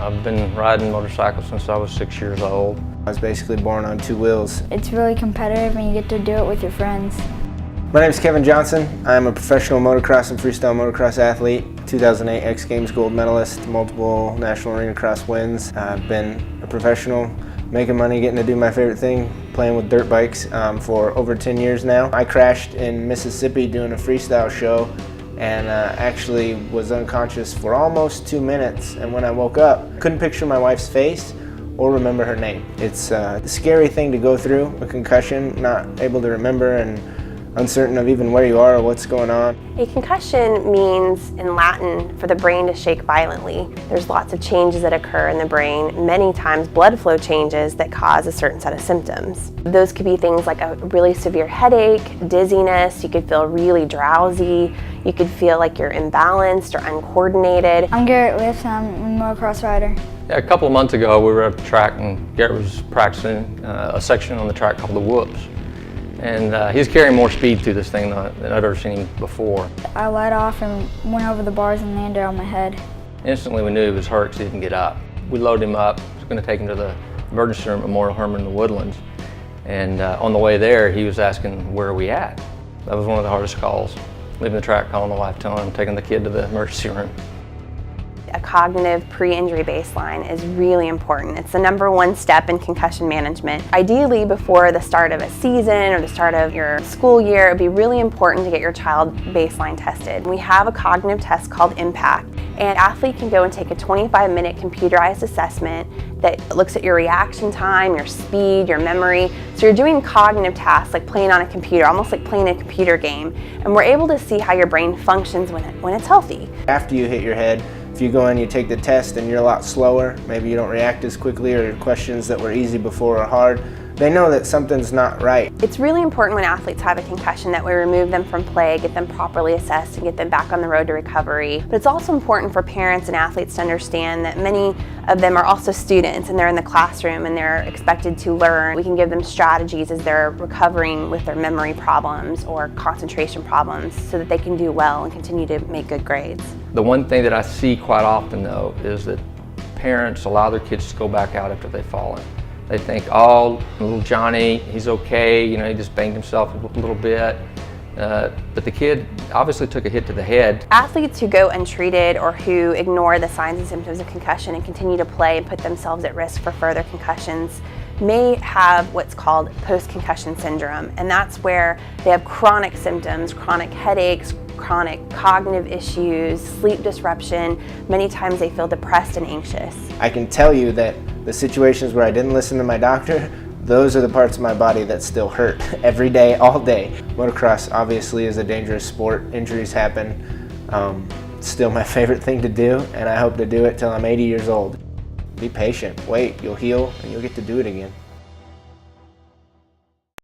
I've been riding motorcycles since I was 6 years old. I was basically born on two wheels. It's really competitive and you get to do it with your friends. My name is Kevin Johnson. I'm a professional motocross and freestyle motocross athlete, 2008 X Games gold medalist, multiple national arena cross wins. I've been a professional, making money, getting to do my favorite thing, playing with dirt bikes for over 10 years now. I crashed in Mississippi doing a freestyle show and actually was unconscious for almost 2 minutes, and when I woke up, couldn't picture my wife's face or remember her name. It's a scary thing to go through, a concussion, not able to remember and uncertain of even where you are or what's going on. A concussion means in Latin for the brain to shake violently. There's lots of changes that occur in the brain, many times blood flow changes that cause a certain set of symptoms. Those could be things like a really severe headache, dizziness, you could feel really drowsy, you could feel like you're imbalanced or uncoordinated. I'm Garrett Lift, I'm a motocross rider. Yeah, a couple of months ago we were at the track and Garrett was practicing a section on the track called the Whoops. And he's carrying more speed through this thing than I've ever seen him before. I let off and went over the bars and landed on my head. Instantly we knew he was hurt because he didn't get up. We loaded him up, was going to take him to the emergency room at Memorial Hermann in the Woodlands. And on the way there he was asking, where are we at? That was one of the hardest calls. Leaving the track, calling the wife, telling him, taking the kid to the emergency room. A cognitive pre-injury baseline is really important. It's the #1 step in concussion management. Ideally, before the start of a season or the start of your school year, it would be really important to get your child baseline tested. We have a cognitive test called IMPACT, and an athlete can go and take a 25-minute computerized assessment that looks at your reaction time, your speed, your memory. So you're doing cognitive tasks like playing on a computer, almost like playing a computer game, and we're able to see how your brain functions when it's healthy. After you hit your head, if you go in, you take the test and you're a lot slower, maybe you don't react as quickly or questions that were easy before are hard, they know that something's not right. It's really important when athletes have a concussion that we remove them from play, get them properly assessed, and get them back on the road to recovery. But it's also important for parents and athletes to understand that many of them are also students and they're in the classroom and they're expected to learn. We can give them strategies as they're recovering with their memory problems or concentration problems so that they can do well and continue to make good grades. The one thing that I see quite often though is that parents allow their kids to go back out after they've fallen. They think, oh, little Johnny, he's okay, you know, he just banged himself a little bit. But the kid obviously took a hit to the head. Athletes who go untreated or who ignore the signs and symptoms of concussion and continue to play and put themselves at risk for further concussions may have what's called post-concussion syndrome, and that's where they have chronic symptoms, chronic headaches, chronic cognitive issues, sleep disruption. Many times they feel depressed and anxious. I can tell you that the situations where I didn't listen to my doctor, those are the parts of my body that still hurt every day, all day. Motocross obviously is a dangerous sport. Injuries happen. It's still my favorite thing to do, and I hope to do it till I'm 80 years old. Be patient, wait, you'll heal, and you'll get to do it again.